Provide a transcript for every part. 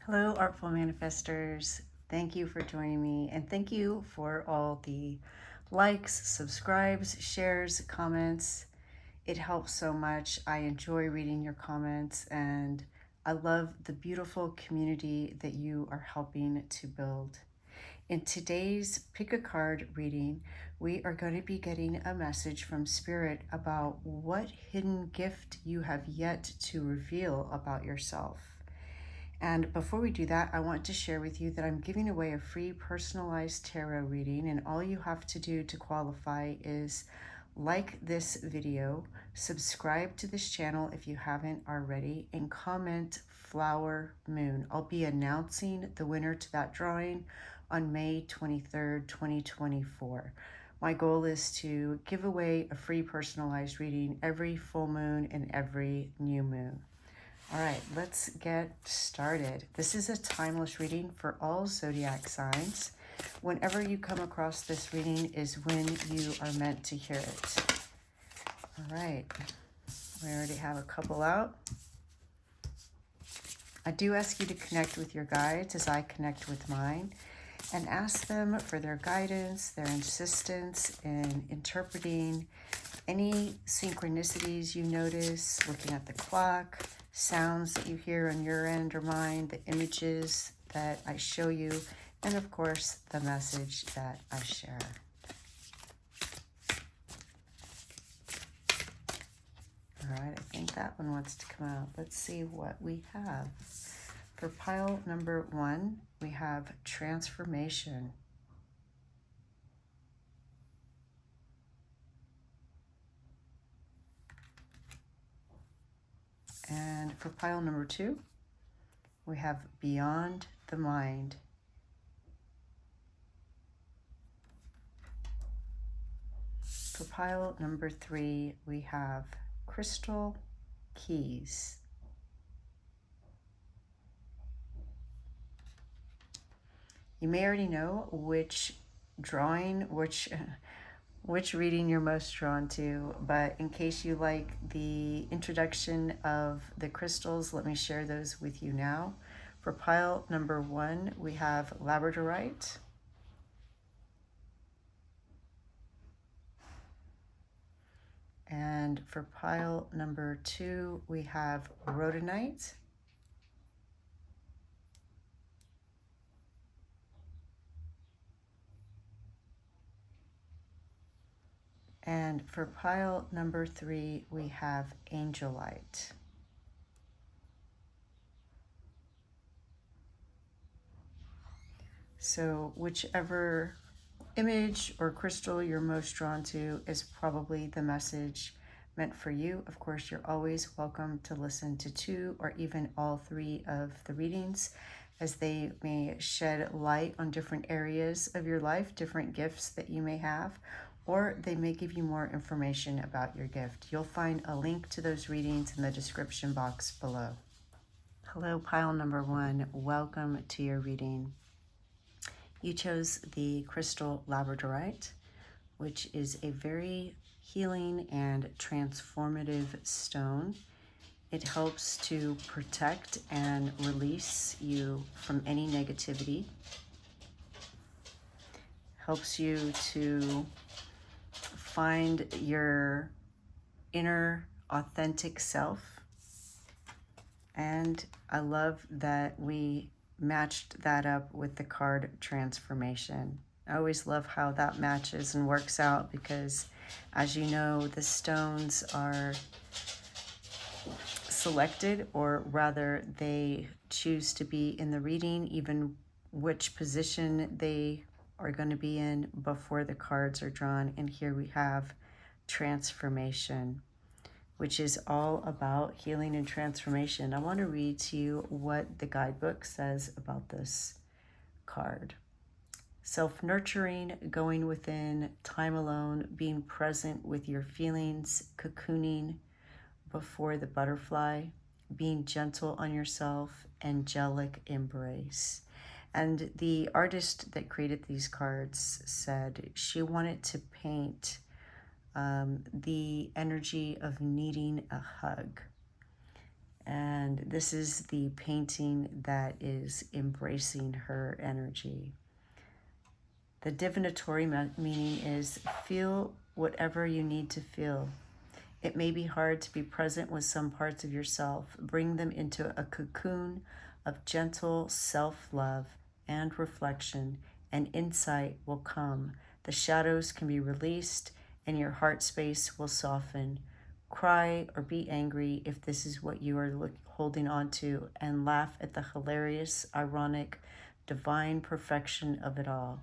Hello, Artful Manifestors. Thank you for joining me, and thank you for all the likes, subscribes, shares, comments. It helps so much. I enjoy reading your comments, and I love the beautiful community that you are helping to build. In today's Pick a Card reading, we are going to be getting a message from Spirit about what hidden gift you have yet to reveal about yourself. And before we do that, I want to share with you that I'm giving away a free personalized tarot reading, and all you have to do to qualify is like this video, subscribe to this channel if you haven't already, and comment Flower Moon. I'll be announcing the winner to that drawing on May 23rd, 2024. My goal is to give away a free personalized reading every full moon and every new moon. All right, let's get started. This is a timeless reading for all zodiac signs. Whenever you come across this reading is when you are meant to hear it. All right, we already have a couple out. I do ask you to connect with your guides as I connect with mine, and ask them for their guidance, their assistance in interpreting any synchronicities you notice, looking at the clock, sounds that you hear on your end or mine, the images that I show you, and of course, the message that I share. All right, I think that one wants to come out. Let's see what we have. For pile number 1, we have transformation. And for pile number 2, we have beyond the mind. For pile number 3, we have crystal keys. You may already know which drawing, which reading you're most drawn to, but in case you like the introduction of the crystals, let me share those with you now. For pile number 1, we have labradorite. And for pile number 2, we have rhodonite. And for pile number 3, we have angelite. So whichever image or crystal you're most drawn to is probably the message meant for you. Of course, you're always welcome to listen to 2 or even all 3 of the readings, as they may shed light on different areas of your life, different gifts that you may have, or they may give you more information about your gift. You'll find a link to those readings in the description box below. Hello, pile number 1. Welcome to your reading. You chose the crystal labradorite, which is a very healing and transformative stone. It helps to protect and release you from any negativity. Helps you to find your inner authentic self. And I love that we matched that up with the card transformation. I always love how that matches and works out because, as you know, the stones are selected, or rather they choose to be in the reading, even which position they are going to be in before the cards are drawn. And here we have transformation, which is all about healing and transformation. I want to read to you what the guidebook says about this card. Self-nurturing, going within, time alone, being present with your feelings, cocooning before the butterfly, being gentle on yourself, angelic embrace. And the artist that created these cards said she wanted to paint the energy of needing a hug. And this is the painting that is embracing her energy. The divinatory meaning is feel whatever you need to feel. It may be hard to be present with some parts of yourself. Bring them into a cocoon of gentle self-love and reflection, and insight will come. The shadows can be released, and your heart space will soften. Cry or be angry if this is what you are holding on to, and laugh at the hilarious, ironic, divine perfection of it all.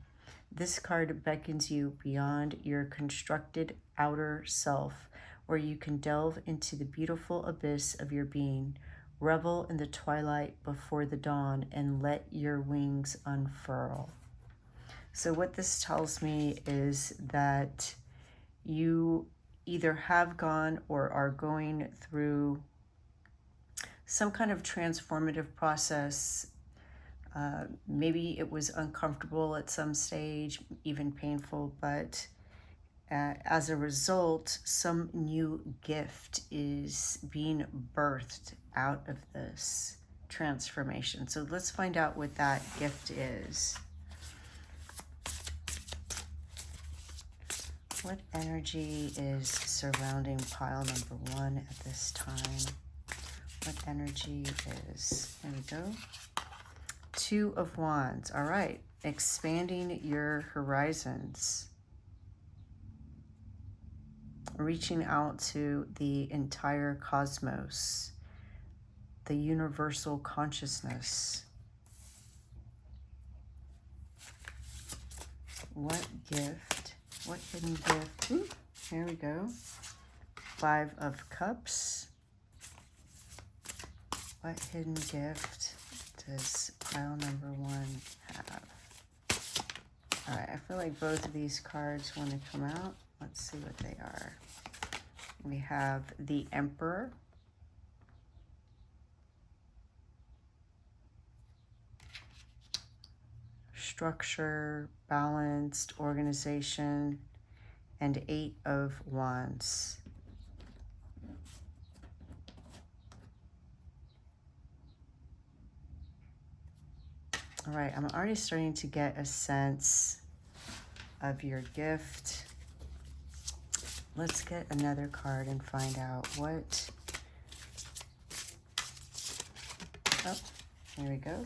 This card beckons you beyond your constructed outer self, where you can delve into the beautiful abyss of your being, revel in the twilight before the dawn, and let your wings unfurl. So what this tells me is that you either have gone or are going through some kind of transformative process. Maybe it was uncomfortable at some stage, even painful, but as a result, some new gift is being birthed out of this transformation. So let's find out what that gift is. What energy is surrounding pile number 1 at this time? What energy is, there we go. 2 of Wands. All right, expanding your horizons. Reaching out to the entire cosmos, the universal consciousness. What gift? What hidden gift? Ooh, here we go. 5 of Cups. What hidden gift does pile number 1 have? All right, I feel like both of these cards want to come out. Let's see what they are. We have the Emperor. Structure, balanced, organization, and 8 of Wands. All right, I'm already starting to get a sense of your gift. Let's get another card and find out what... Oh, here we go.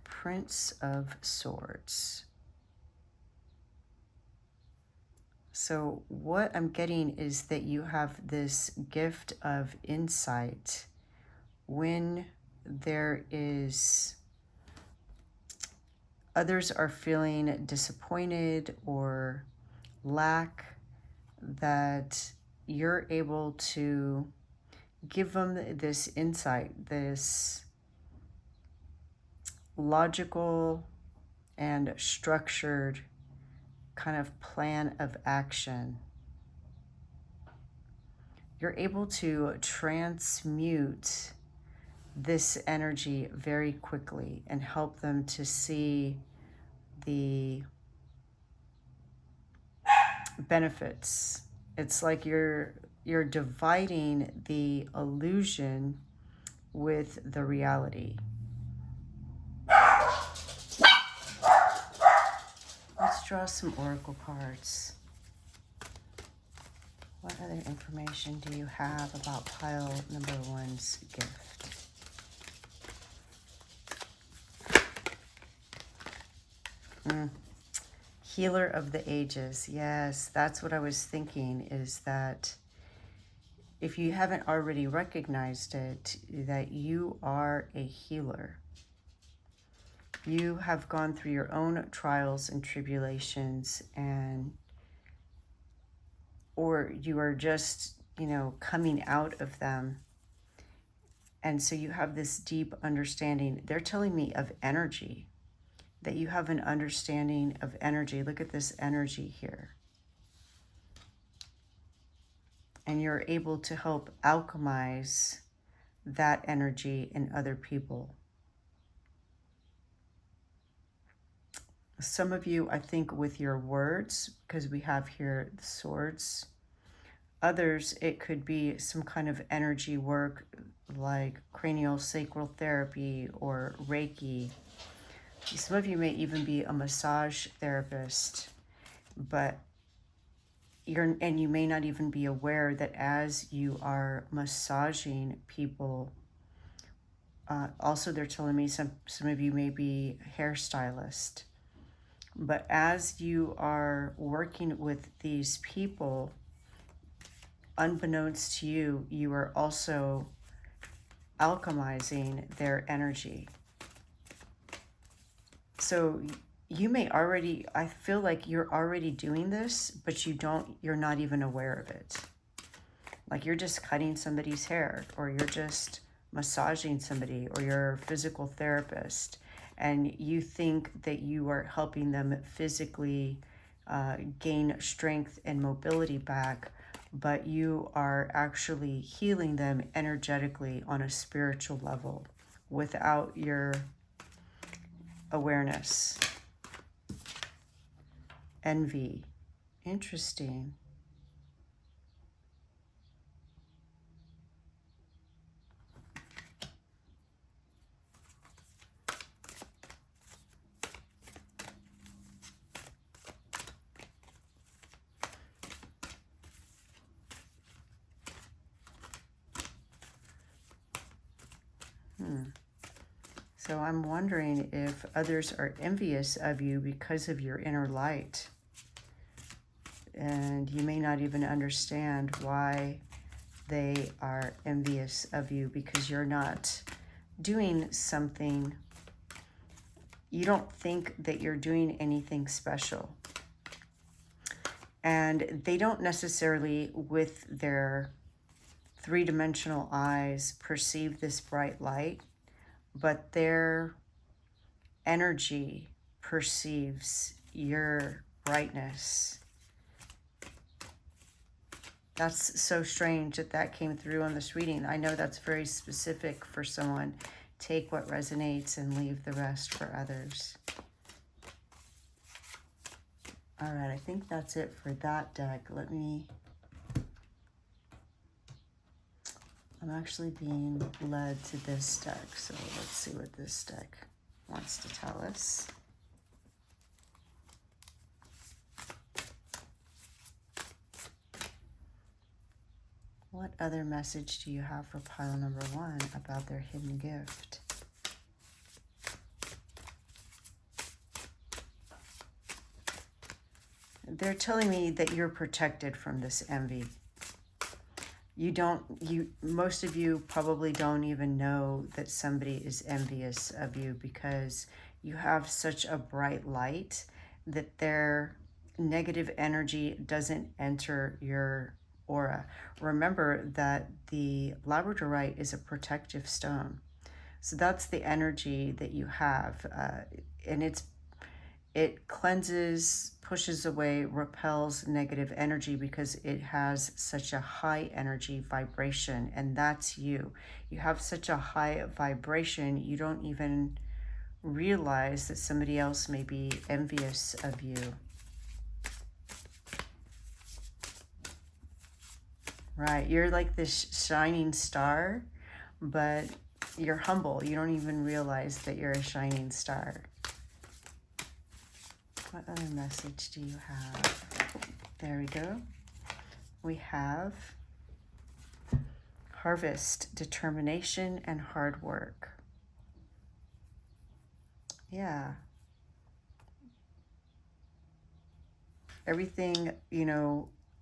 Prince of Swords. So what I'm getting is that you have this gift of insight when there is... others are feeling disappointed or lack, that you're able to give them this insight, this logical and structured kind of plan of action. You're able to transmute this energy very quickly and help them to see the benefits. It's like you're dividing the illusion with the reality. Let's draw some oracle cards. What other information do you have about pile number 1's gift? Healer of the ages. Yes, that's what I was thinking, is that if you haven't already recognized it, that you are a healer. You have gone through your own trials and tribulations, and or you are just, you know, coming out of them. And so you have this deep understanding. They're telling me of energy, that you have an understanding of energy. Look at this energy here. And you're able to help alchemize that energy in other people. Some of you, I think, with your words, because we have here the swords, others, it could be some kind of energy work like cranial sacral therapy or Reiki. Some of you may even be a massage therapist, but you may not even be aware that as you are massaging people, also they're telling me some of you may be hairstylist, but as you are working with these people, unbeknownst to you, you are also alchemizing their energy. So you may already, I feel like you're already doing this, but you're not even aware of it. Like you're just cutting somebody's hair, or you're just massaging somebody, or you're a physical therapist, and you think that you are helping them physically gain strength and mobility back, but you are actually healing them energetically on a spiritual level without your awareness. Envy. Interesting. So I'm wondering if others are envious of you because of your inner light. And you may not even understand why they are envious of you, because you're not doing something. You don't think that you're doing anything special. And they don't necessarily, with their three-dimensional eyes, perceive this bright light, but their energy perceives your brightness. That's so strange that that came through on this reading. I know that's very specific for someone. Take what resonates and leave the rest for others. All right, I think that's it for that deck. I'm actually being led to this deck, so let's see what this deck wants to tell us. What other message do you have for pile number 1 about their hidden gift? They're telling me that you're protected from this envy. Most of you probably don't even know that somebody is envious of you, because you have such a bright light that their negative energy doesn't enter your aura. Remember that the labradorite is a protective stone. So that's the energy that you have. And it cleanses, pushes away, repels negative energy, because it has such a high energy vibration, and that's you. You have such a high vibration, you don't even realize that somebody else may be envious of you. Right, you're like this shining star, but you're humble. You don't even realize that you're a shining star. What other message do you have? There we go. We have harvest, determination, and hard work. Yeah. Everything,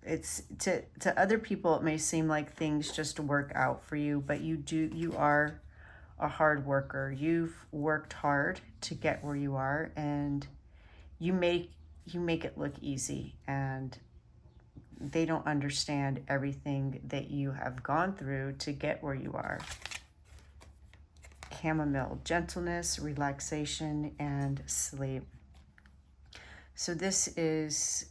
it's to other people, it may seem like things just work out for you, but you are a hard worker. You've worked hard to get where you are, and you make it look easy, and they don't understand everything that you have gone through to get where you are. Chamomile, gentleness, relaxation, and sleep. So this is,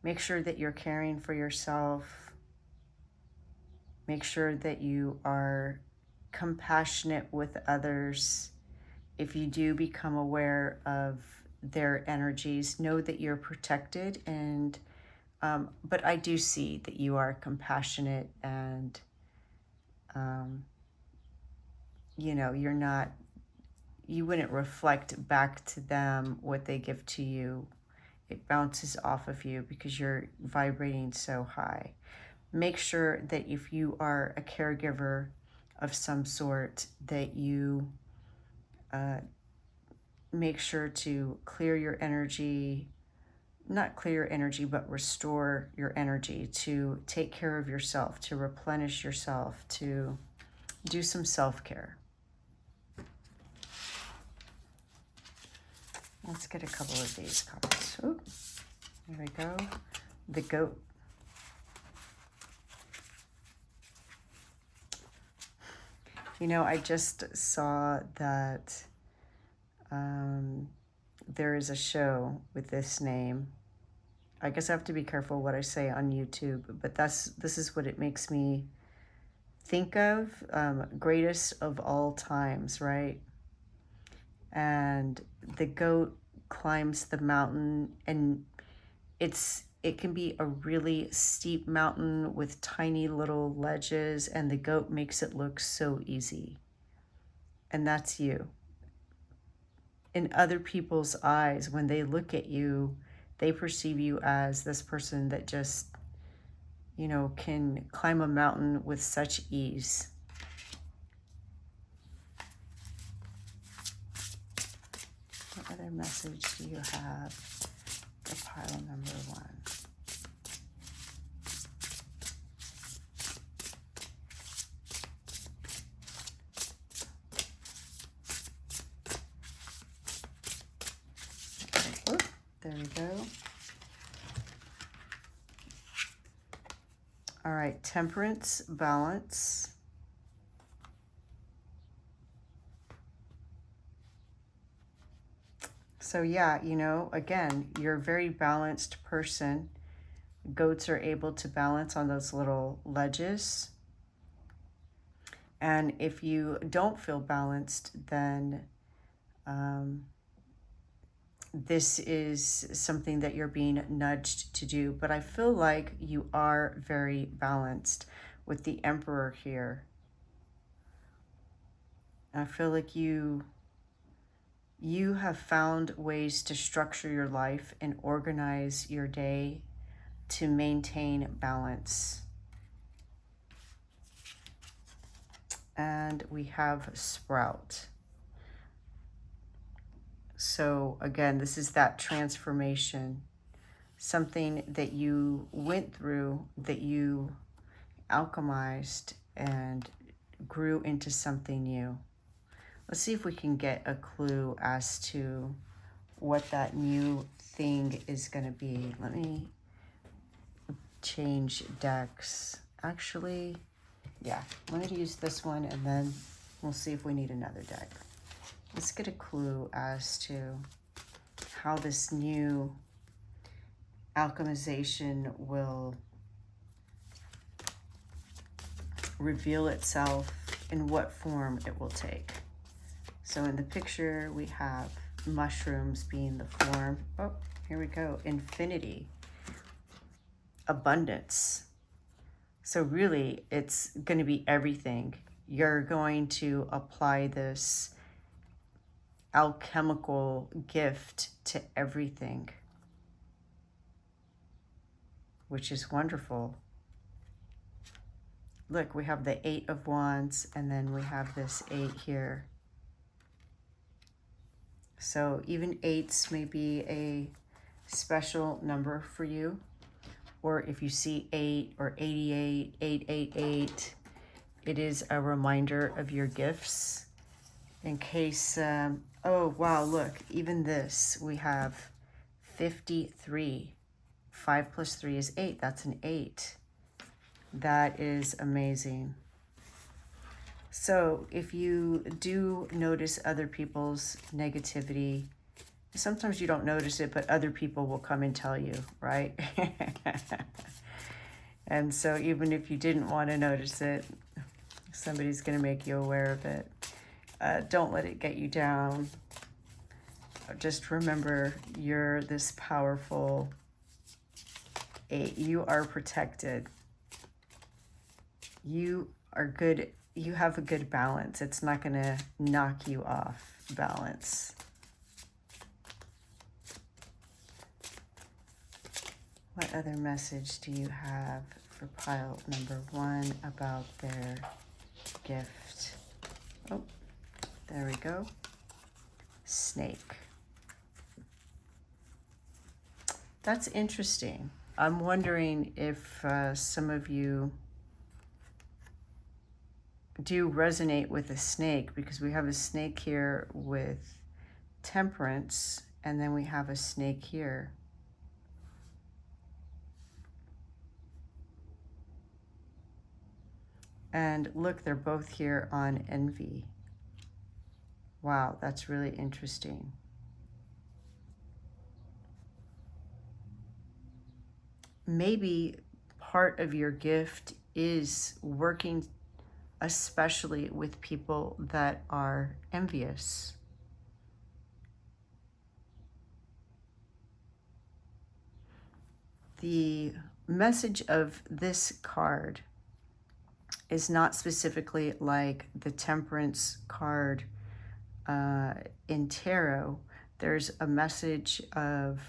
make sure that you're caring for yourself. Make sure that you are compassionate with others. If you do become aware of their energies, know that you're protected, and But I do see that you are compassionate and, you know, you wouldn't reflect back to them what they give to you. It bounces off of you because you're vibrating so high. Make sure that if you are a caregiver of some sort, that you make sure to clear your energy, not clear your energy, but restore your energy, to take care of yourself, to replenish yourself, to do some self-care. Let's get a couple of these cards. Ooh, there we go. The goat. You know, I just saw that there is a show with this name. I guess I have to be careful what I say on YouTube, but this is what it makes me think of. Greatest of all times, right? And the goat climbs the mountain, and it can be a really steep mountain with tiny little ledges, and the goat makes it look so easy. And that's you. In other people's eyes, when they look at you, they perceive you as this person that just, you know, can climb a mountain with such ease. What other message do you have for pile number 1? There we go. All right, temperance, balance. So yeah, you know, again, you're a very balanced person. Goats are able to balance on those little ledges. And if you don't feel balanced, then this is something that you're being nudged to do. But I feel like you are very balanced with the Emperor here. I feel like you have found ways to structure your life and organize your day to maintain balance. And we have Sprout. So again, this is that transformation, something that you went through, that you alchemized and grew into something new. Let's see if we can get a clue as to what that new thing is going to be. Let me change decks. Actually, yeah, I'm going to use this one, and then we'll see if we need another deck. Let's get a clue as to how this new alchemization will reveal itself, in what form it will take. So in the picture, we have mushrooms being the form. Oh, here we go. Infinity. Abundance. So really, it's going to be everything. You're going to apply this alchemical gift to everything, which is wonderful. Look, we have the 8 of Wands, and then we have this 8 here. So even 8s may be a special number for you. Or if you see 8 or 88, 888, it is a reminder of your gifts. In case, oh wow, look, even this, we have 53. 5 plus 3 is 8. That's an 8. That is amazing. So if you do notice other people's negativity, sometimes you don't notice it, but other people will come and tell you, right? And so even if you didn't want to notice it, somebody's going to make you aware of it. Don't let it get you down. Just remember, you're this powerful 8. You are protected. You are good. You have a good balance. It's not going to knock you off balance. What other message do you have for pile number 1 about their gift? Oh, there we go. Snake. That's interesting. I'm wondering if some of you do resonate with a snake, because we have a snake here with temperance, and then we have a snake here. And look, they're both here on envy. Wow, that's really interesting. Maybe part of your gift is working especially with people that are envious. The message of this card is not specifically like the temperance card in tarot. There's a message of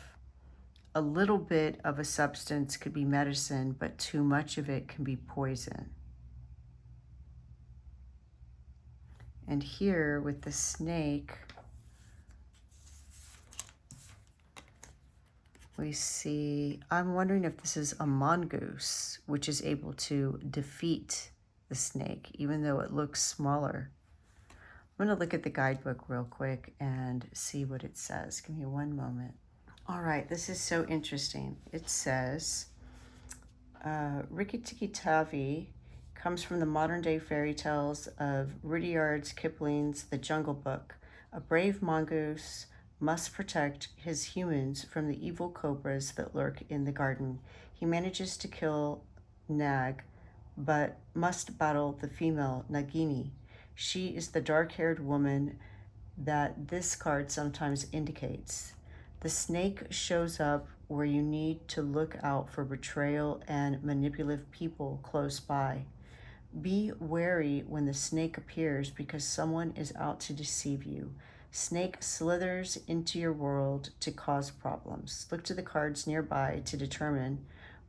a little bit of a substance could be medicine, but too much of it can be poison. And here with the snake, we see, I'm wondering if this is a mongoose, which is able to defeat the snake, even though it looks smaller. I'm going to look at the guidebook real quick and see what it says. Give me one moment. All right, this is so interesting. It says, Rikki-Tikki-Tavi comes from the modern-day fairy tales of Rudyard Kipling's The Jungle Book. A brave mongoose must protect his humans from the evil cobras that lurk in the garden. He manages to kill Nag, but must battle the female Nagini. She is the dark-haired woman that this card sometimes indicates. The snake shows up where you need to look out for betrayal and manipulative people close by. Be wary when the snake appears, because someone is out to deceive you. Snake slithers into your world to cause problems. Look to the cards nearby to determine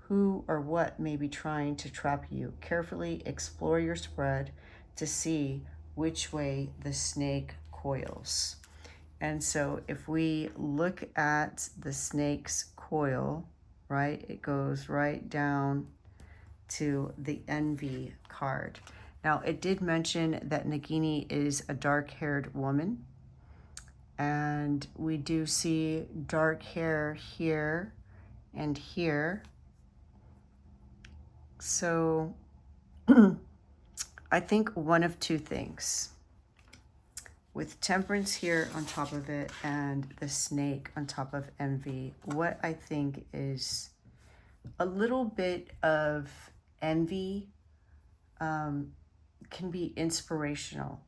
who or what may be trying to trap you. Carefully explore your spread to see which way the snake coils. And so if we look at the snake's coil, right, it goes right down to the envy card. Now, it did mention that Nagini is a dark-haired woman, and we do see dark hair here and here. So I think one of two things. With temperance here on top of it and the snake on top of envy, what I think is a little bit of envy can be inspirational.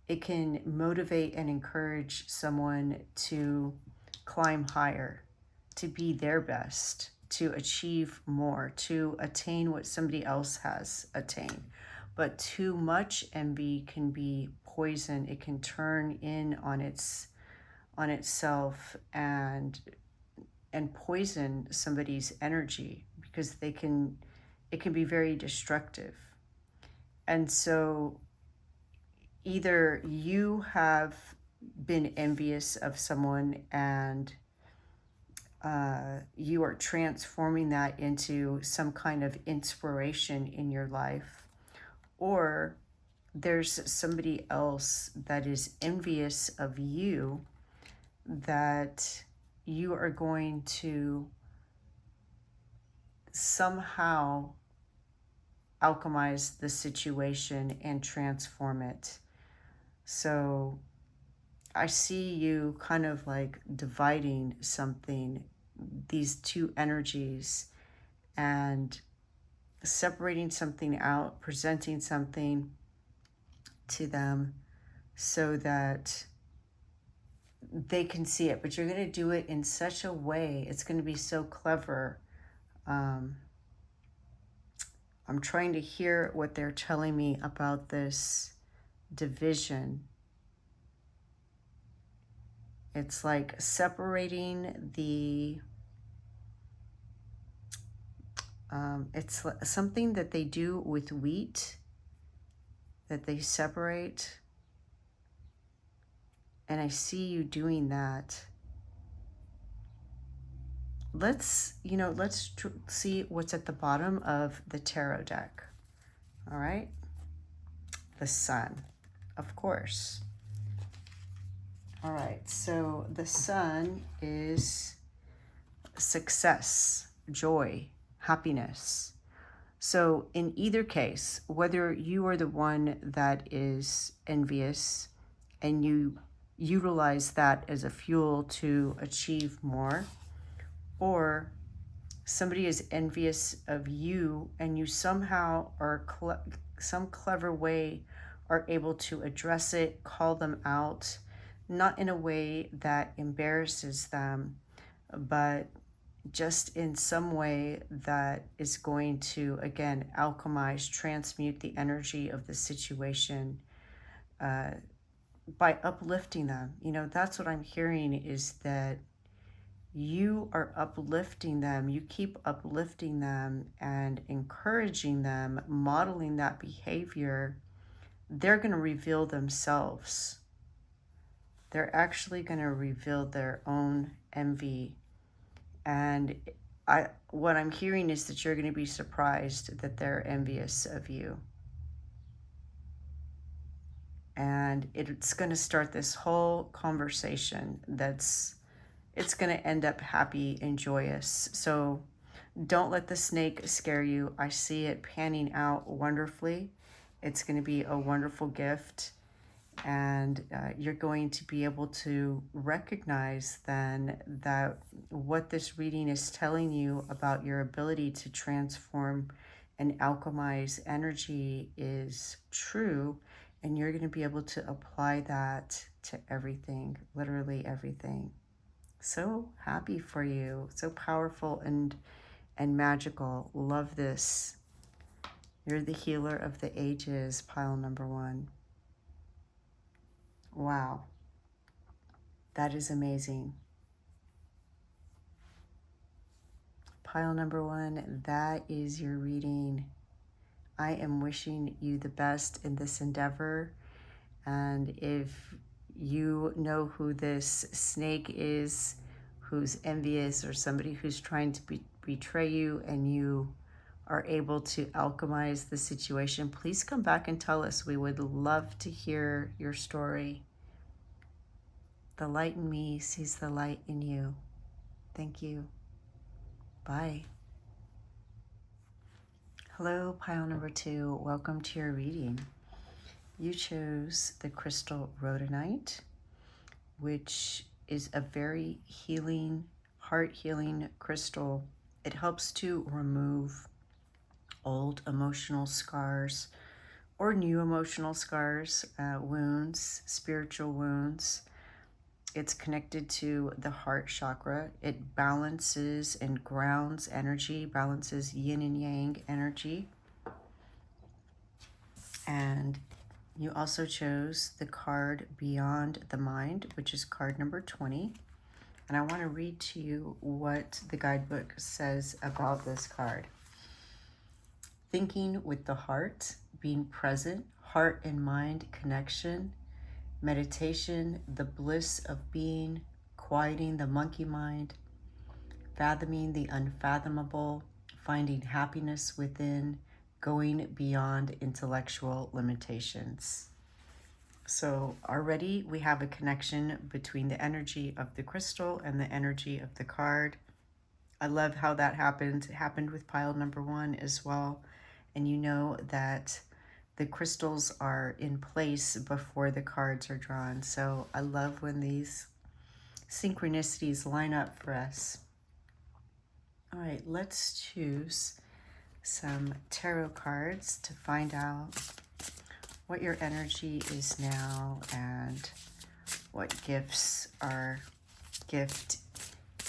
It can motivate and encourage someone to climb higher, to be their best, to achieve more, to attain what somebody else has attained. But too much envy can be poison. It can turn in on itself and poison somebody's energy, because it can be very destructive. And so either you have been envious of someone and you are transforming that into some kind of inspiration in your life, or there's somebody else that is envious of you, that you are going to somehow alchemize the situation and transform it. So I see you kind of like dividing something, these two energies, and separating something out, presenting something to them so that they can see it. But you're going to do it in such a way, it's going to be so clever, I'm trying to hear what they're telling me about this division. It's like separating the, it's something that they do with wheat, that they separate. And I see you doing that. Let's see what's at the bottom of the tarot deck. All right. The Sun, of course. All right. So the Sun is success, joy, happiness. So in either case, whether you are the one that is envious and you utilize that as a fuel to achieve more, or somebody is envious of you and you somehow are some clever way are able to address it, call them out, not in a way that embarrasses them, but just in some way that is going to, again, alchemize, transmute the energy of the situation by uplifting them. That's what I'm hearing, is that you are uplifting them. You keep uplifting them and encouraging them, modeling that behavior. They're going to reveal themselves. They're actually going to reveal their own envy. And what I'm hearing is that you're going to be surprised that they're envious of you. And it's going to start this whole conversation it's going to end up happy and joyous. So don't let the snake scare you. I see it panning out wonderfully. It's going to be a wonderful gift. And you're going to be able to recognize then that what this reading is telling you about your ability to transform and alchemize energy is true. And you're going to be able to apply that to everything, literally everything. So happy for you. So powerful and magical. Love this. You're the healer of the ages, pile number 1. Wow. That is amazing. Pile number 1, that is your reading. I am wishing you the best in this endeavor. And if you know who this snake is, who's envious, or somebody who's trying to betray you, and you are able to alchemize the situation, please come back and tell us. We would love to hear your story. The light in me sees the light in you. Thank you. Bye. Hello, pile number 2. Welcome to your reading. You chose the crystal rhodonite, which is a very healing, heart-healing crystal. It helps to remove old emotional scars or new emotional scars, wounds, spiritual wounds. It's connected to the heart chakra. It balances and grounds energy, balances yin and yang energy. And you also chose the card Beyond the Mind, which is card number 20. And I want to read to you what the guidebook says about this card. Thinking with the heart, being present, heart and mind connection, meditation, the bliss of being, quieting the monkey mind, fathoming the unfathomable, finding happiness within, going beyond intellectual limitations. So already we have a connection between the energy of the crystal and the energy of the card. I love how that happened. It happened with pile number 1 as well. And you know that the crystals are in place before the cards are drawn. So I love when these synchronicities line up for us. All right, let's choose some tarot cards to find out what your energy is now and what gift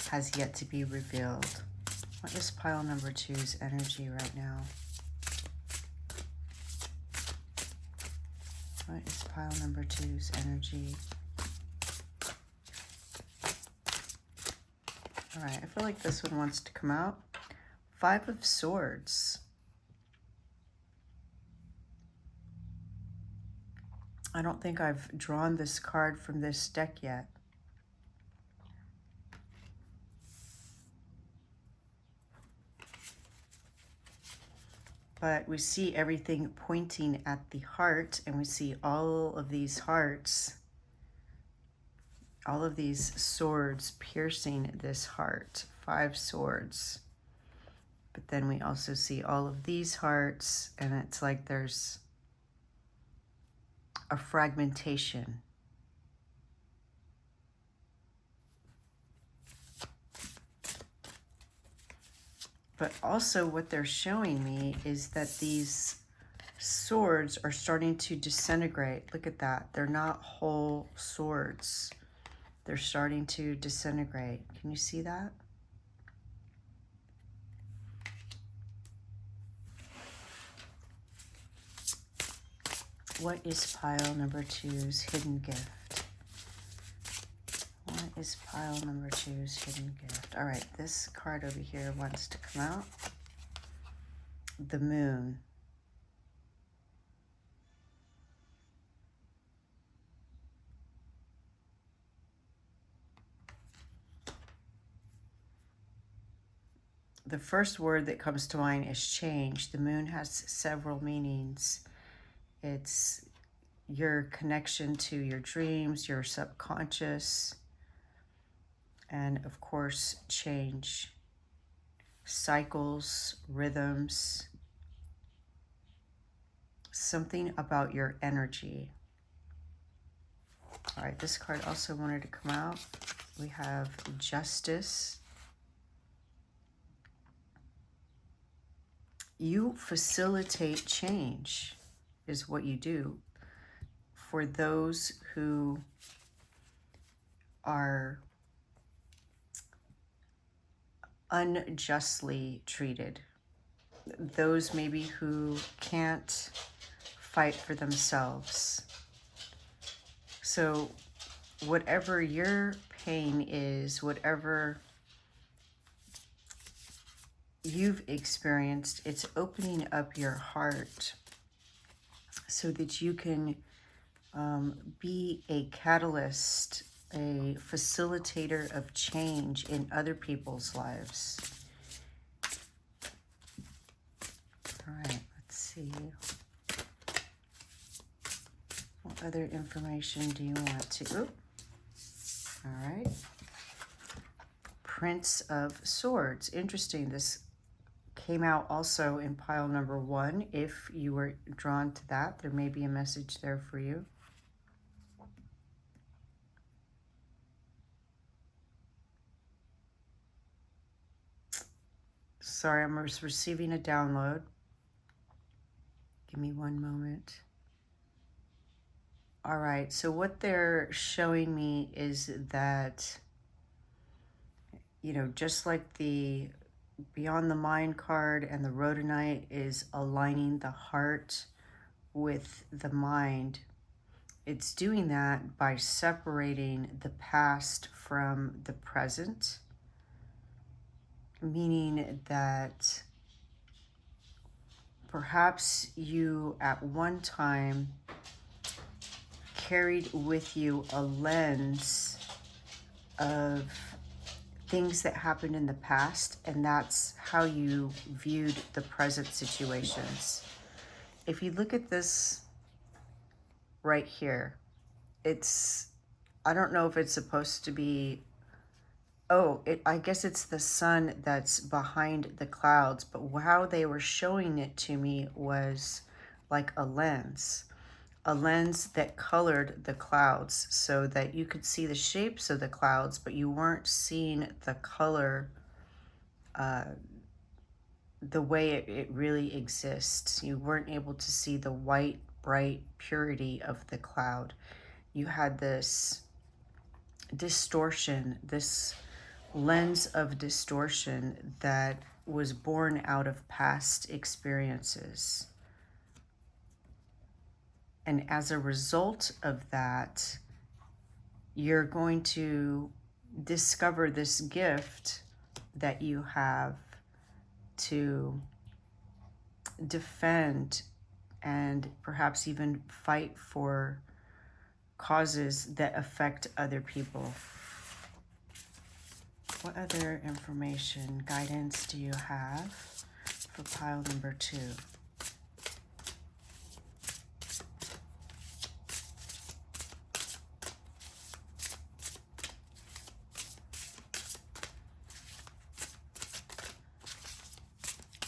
has yet to be revealed. What is pile number two's energy right now? What is pile number two's energy? All right, I feel like this one wants to come out. Five of Swords. I don't think I've drawn this card from this deck yet. But we see everything pointing at the heart, and we see all of these hearts, all of these swords piercing this heart. 5 swords. But then we also see all of these hearts, and it's like there's a fragmentation. But also what they're showing me is that these swords are starting to disintegrate. Look at that. They're not whole swords. They're starting to disintegrate. Can you see that? What is pile number two's hidden gift? What is pile number two's hidden gift? All right, this card over here wants to come out. The Moon. The first word that comes to mind is change. The moon has several meanings. It's your connection to your dreams, your subconscious, and of course, change. Cycles, rhythms, something about your energy. All right, this card also wanted to come out. We have Justice. You facilitate change is what you do for those who are unjustly treated, those maybe who can't fight for themselves. So whatever your pain is, whatever you've experienced, it's opening up your heart so that you can be a catalyst, a facilitator of change in other people's lives. All right, let's see. What other information do you want to? All right. Prince of Swords. Interesting. This came out also in pile number 1. If you were drawn to that, there may be a message there for you. Sorry, I'm receiving a download. Give me one moment. All right, so what they're showing me is that, you know, just like the Beyond the Mind card and the Rhodonite is aligning the heart with the mind, it's doing that by separating the past from the present, meaning that perhaps you at one time carried with you a lens of things that happened in the past, and that's how you viewed the present situations. If you look at this right here, it's, I don't know if it's supposed to be, I guess it's the sun that's behind the clouds, but how they were showing it to me was like a lens that colored the clouds so that you could see the shapes of the clouds, but you weren't seeing the color the way it really exists. You weren't able to see the white, bright purity of the cloud. You had this distortion, this lens of distortion that was born out of past experiences. And as a result of that, you're going to discover this gift that you have to defend and perhaps even fight for causes that affect other people. What other information, guidance do you have for pile number 2?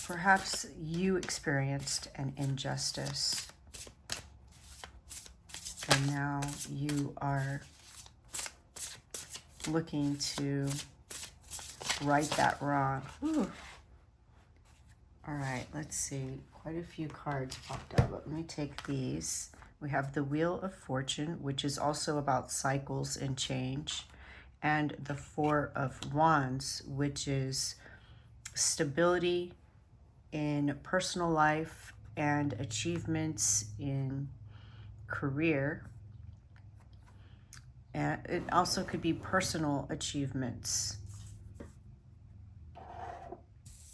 Perhaps you experienced an injustice, and now you are looking to right that wrong. Ooh. All right, let's see. Quite a few cards popped out. Let me take these. We have the Wheel of Fortune, which is also about cycles and change, and the Four of Wands, which is stability in personal life and achievements in career. And it also could be personal achievements.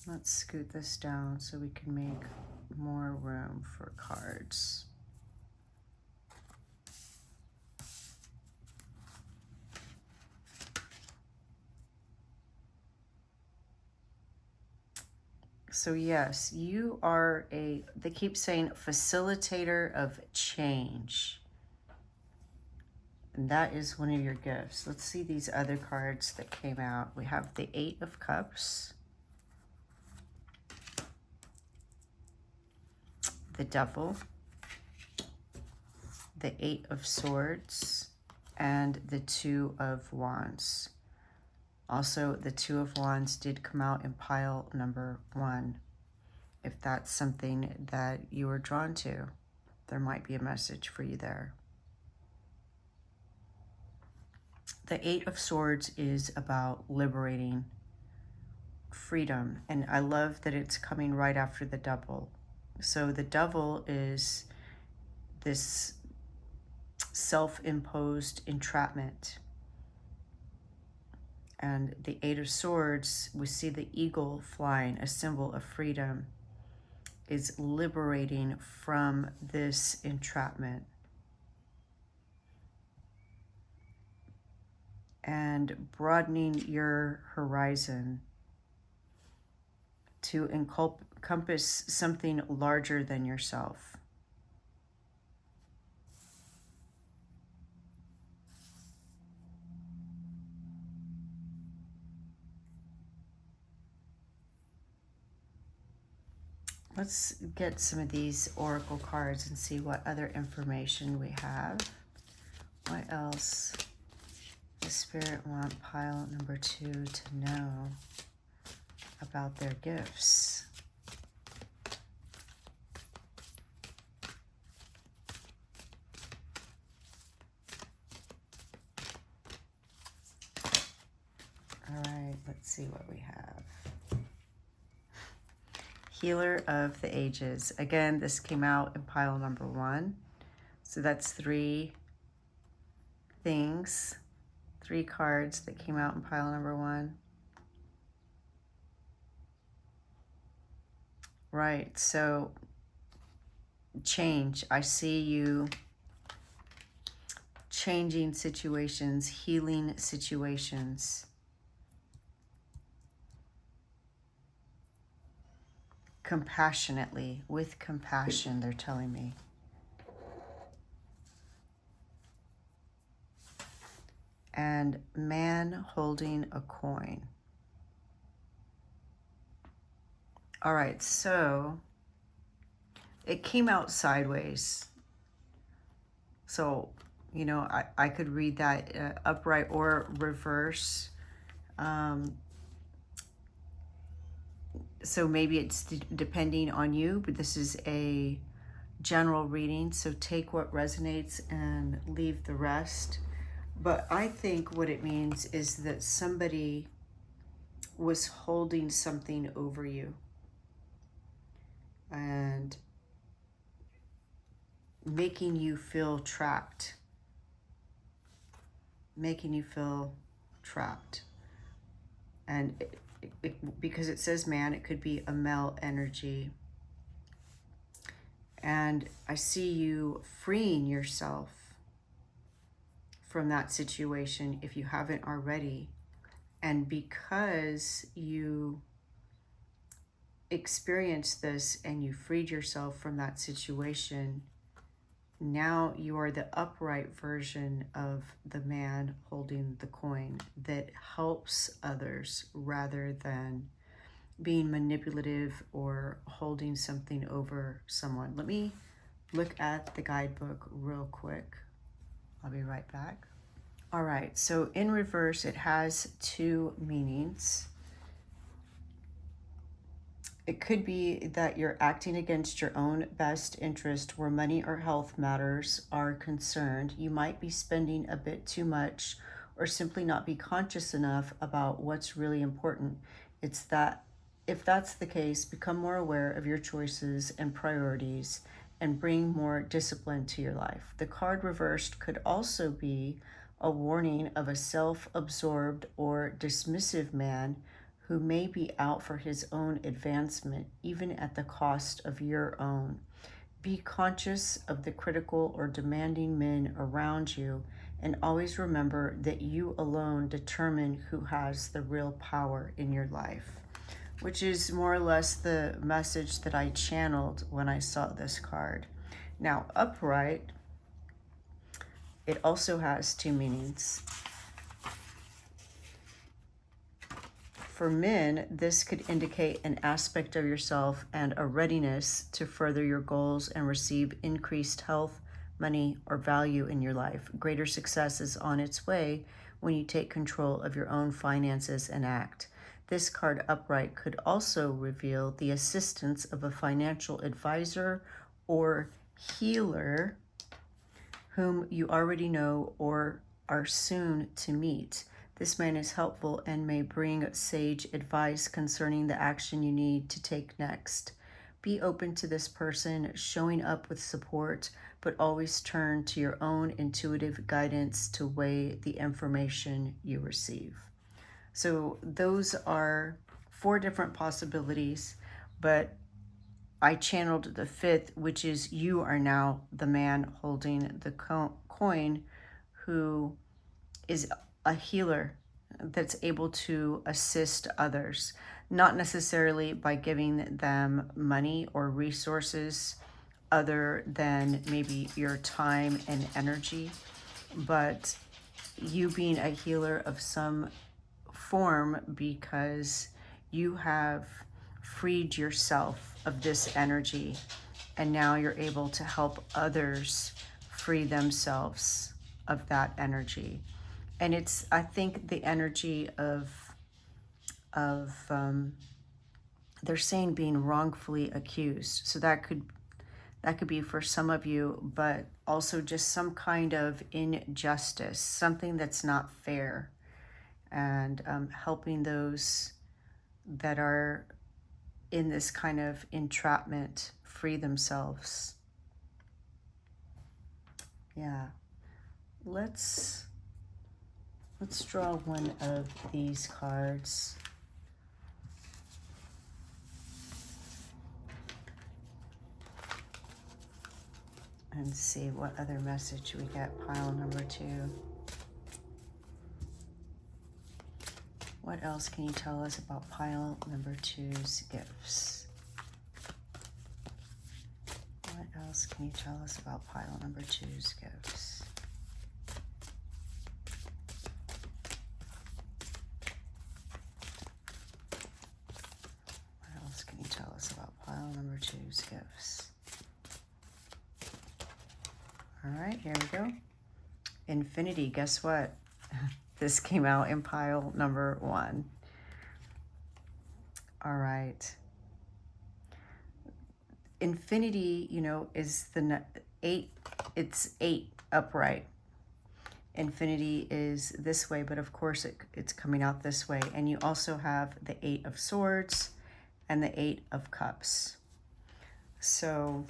Let's scoot this down so we can make more room for cards. So yes, you are they keep saying facilitator of change. And that is one of your gifts. Let's see these other cards that came out. We have the Eight of Cups, the Devil, the Eight of Swords, and the Two of Wands. Also, the Two of Wands did come out in pile number 1. If that's something that you are drawn to, there might be a message for you there. The Eight of Swords is about liberating, freedom, and I love that it's coming right after the Devil. So the Devil is this self-imposed entrapment. And the Eight of Swords, we see the eagle flying, a symbol of freedom, is liberating from this entrapment and broadening your horizon to encompass something larger than yourself. Let's get some of these oracle cards and see what other information we have. What else does Spirit want pile number 2 to know about their gifts? All right, let's see what we have. Healer of the Ages. Again, this came out in pile number 1. So that's 3 things, 3 cards that came out in pile number 1. Right, so change. I see you changing situations, healing situations. Compassionately, with compassion, they're telling me. And man holding a coin. All right, so it came out sideways. So, you know, I could read that upright or reverse. So maybe it's depending on you, but this is a general reading. So take what resonates and leave the rest. But I think what it means is that somebody was holding something over you and making you feel trapped. Making you feel trapped. And because it says man, it could be a male energy. And I see you freeing yourself from that situation if you haven't already. And because you experienced this and you freed yourself from that situation, now you are the upright version of the man holding the coin that helps others rather than being manipulative or holding something over someone. Let me look at the guidebook real quick. I'll be right back. All right, so in reverse, it has two meanings. It could be that you're acting against your own best interest where money or health matters are concerned. You might be spending a bit too much or simply not be conscious enough about what's really important. It's that if that's the case, become more aware of your choices and priorities and bring more discipline to your life. The card reversed could also be a warning of a self-absorbed or dismissive man who may be out for his own advancement, even at the cost of your own. Be conscious of the critical or demanding men around you, and always remember that you alone determine who has the real power in your life, which is more or less the message that I channeled when I saw this card. Now, upright, it also has two meanings. For men, this could indicate an aspect of yourself and a readiness to further your goals and receive increased health, money, or value in your life. Greater success is on its way when you take control of your own finances and act. This card upright could also reveal the assistance of a financial advisor or healer whom you already know or are soon to meet. This man is helpful and may bring sage advice concerning the action you need to take next. Be open to this person, showing up with support, but always turn to your own intuitive guidance to weigh the information you receive. So those are 4 different possibilities, but I channeled the 5th, which is you are now the man holding the coin who is a healer that's able to assist others, not necessarily by giving them money or resources other than maybe your time and energy, but you being a healer of some form because you have freed yourself of this energy and now you're able to help others free themselves of that energy. And it's, I think, the energy of they're saying being wrongfully accused. So that could be for some of you, but also just some kind of injustice, something that's not fair, and helping those that are in this kind of entrapment free themselves. Yeah, let's draw one of these cards. And see what other message we get. Pile number 2. What else can you tell us about pile number 2's gifts? What else can you tell us about pile number 2's gifts? What else can you tell us about pile number 2's gifts? All right, here we go. Infinity, guess what? This came out in pile number 1. All right. Infinity, you know, is the 8. It's 8 upright. Infinity is this way, but of course it's coming out this way. And you also have the 8 of Swords and the 8 of Cups. So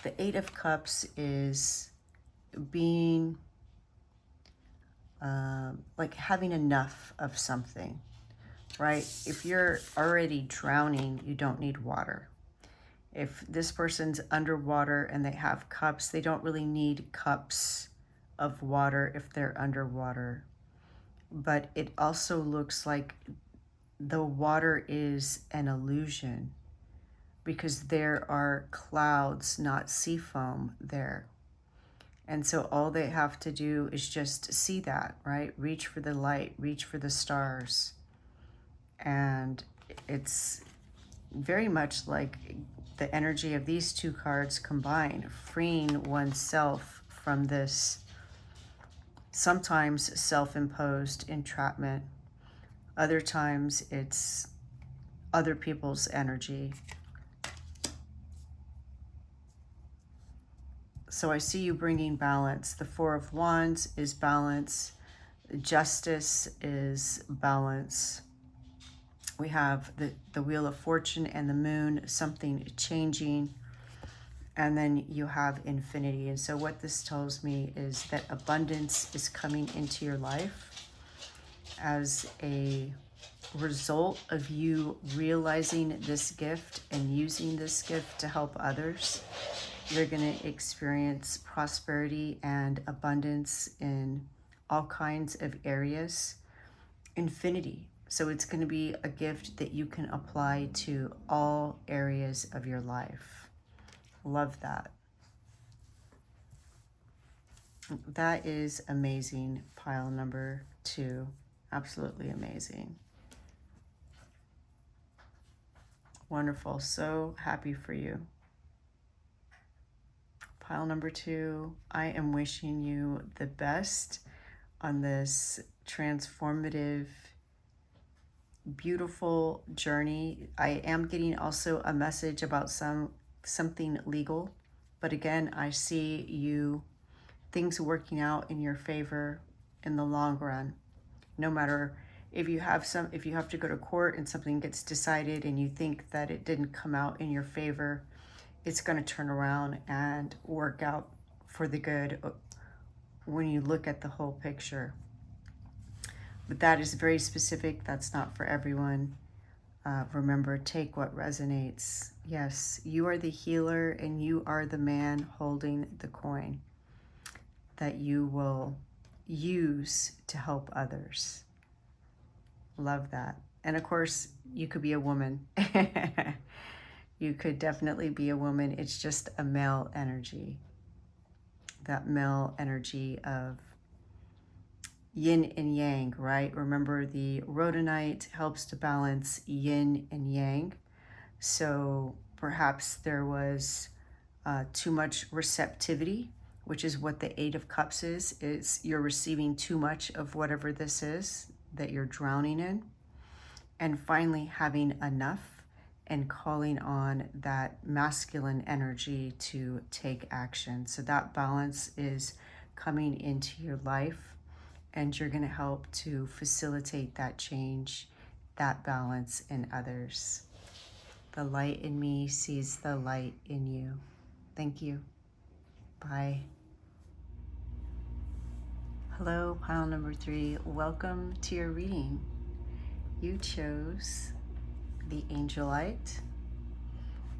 the 8 of Cups is being like having enough of something, right? If you're already drowning, you don't need water. If this person's underwater and they have cups, they don't really need cups of water if they're underwater. But it also looks like the water is an illusion because there are clouds, not sea foam there. And so all they have to do is just see that, right? Reach for the light, reach for the stars. And it's very much like the energy of these two cards combined, freeing oneself from this sometimes self-imposed entrapment. Other times it's other people's energy. So I see you bringing balance. The 4 of Wands is balance. Justice is balance. We have the Wheel of Fortune and the Moon, something changing. And then you have Infinity. And so what this tells me is that abundance is coming into your life as a result of you realizing this gift and using this gift to help others. You're going to experience prosperity and abundance in all kinds of areas. Infinity. So it's going to be a gift that you can apply to all areas of your life. Love that. That is amazing, pile number 2. Absolutely amazing. Wonderful. So happy for you. Pile number 2, I am wishing you the best on this transformative, beautiful journey. I am getting also a message about something legal, but again, I see you things working out in your favor in the long run. No matter if you have to go to court and something gets decided and you think that it didn't come out in your favor, it's going to turn around and work out for the good when you look at the whole picture. But that is very specific. That's not for everyone. Remember, take what resonates. Yes, you are the healer and you are the man holding the coin that you will use to help others. Love that. And of course, you could be a woman. You could definitely be a woman. It's just a male energy. That male energy of yin and yang, right? Remember, the rhodonite helps to balance yin and yang. So perhaps there was too much receptivity, which is what the 8 of Cups is you're receiving too much of whatever this is that you're drowning in. And finally having enough and calling on that masculine energy to take action. So that balance is coming into your life, and you're going to help to facilitate that change, that balance in others. The light in me sees the light in you. Thank you. Bye. Hello, pile number 3. Welcome to your reading. You chose the Angelite,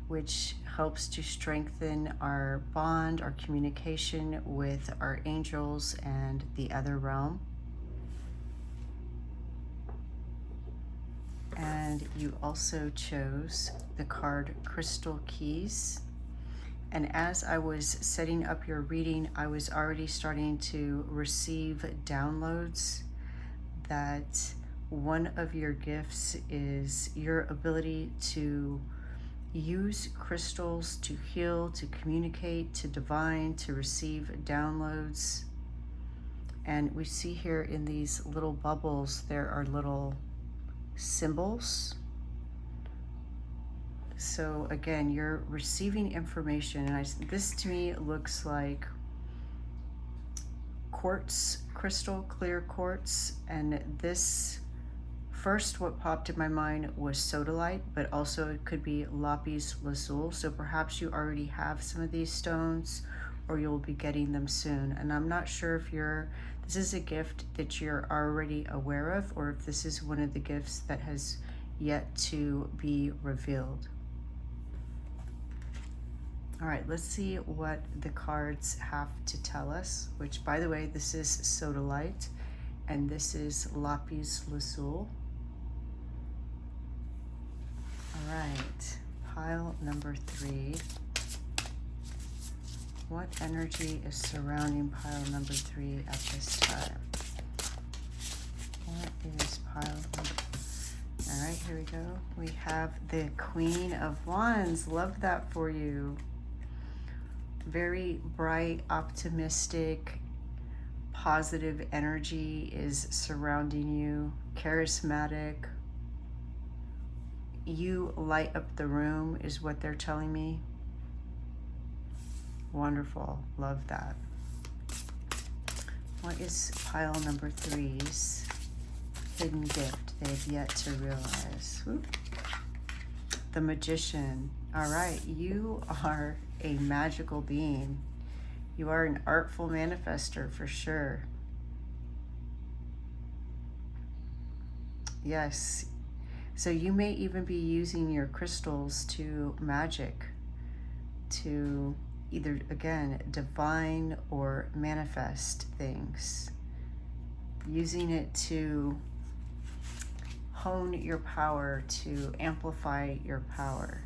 which helps to strengthen our bond, our communication with our angels and the other realm. And you also chose the card Crystal Keys. And as I was setting up your reading, I was already starting to receive downloads that one of your gifts is your ability to use crystals to heal, to communicate, to divine, to receive downloads. And we see here in these little bubbles, there are little symbols. So again, you're receiving information, and this to me looks like quartz crystal, clear quartz, and this first what popped in my mind was sodalite, but also it could be lapis lazuli. So perhaps you already have some of these stones, or you'll be getting them soon. And I'm not sure if this is a gift that you're already aware of, or if this is one of the gifts that has yet to be revealed. All right, let's see what the cards have to tell us, which, by the way, this is sodalite and this is lapis lazuli. All right, pile number 3. What energy is surrounding pile number 3 at this time? What is pile number? All right, here we go. We have the Queen of Wands. Love that for you. Very bright, optimistic, positive energy is surrounding you. Charismatic. You light up the room is what they're telling me. Wonderful. Love that. What is pile number 3's hidden gift they've yet to realize? Whoop. The Magician. All right, you are a magical being. You are an artful manifester for sure. Yes. So you may even be using your crystals to magic, to either, again, divine or manifest things. Using it to hone your power, to amplify your power.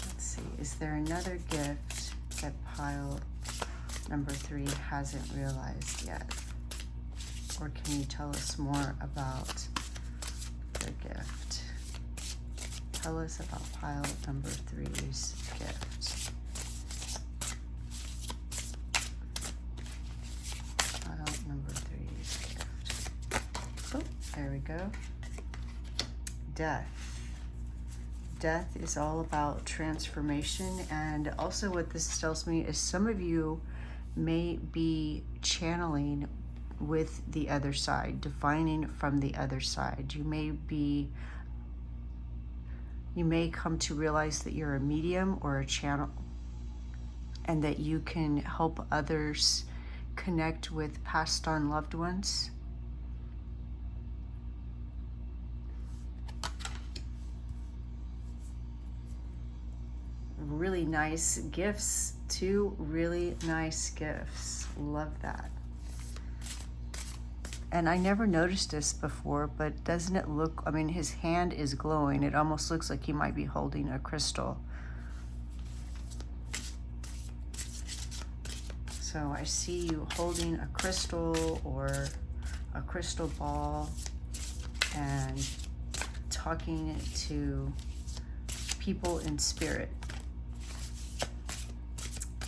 Let's see, is there another gift that pile number 3 hasn't realized yet? Or can you tell us more about the gift? Tell us about pile number 3's gift. Pile number 3's gift. Oh, there we go. Death. Death is all about transformation, and also what this tells me is some of you may be channeling with the other side, divining from the other side. You may come to realize that you're a medium or a channel, and that you can help others connect with passed on loved ones. Really nice gifts, 2 really nice gifts. Love that. And I never noticed this before, but doesn't it look, I mean, his hand is glowing. It almost looks like he might be holding a crystal. So I see you holding a crystal or a crystal ball and talking to people in spirit.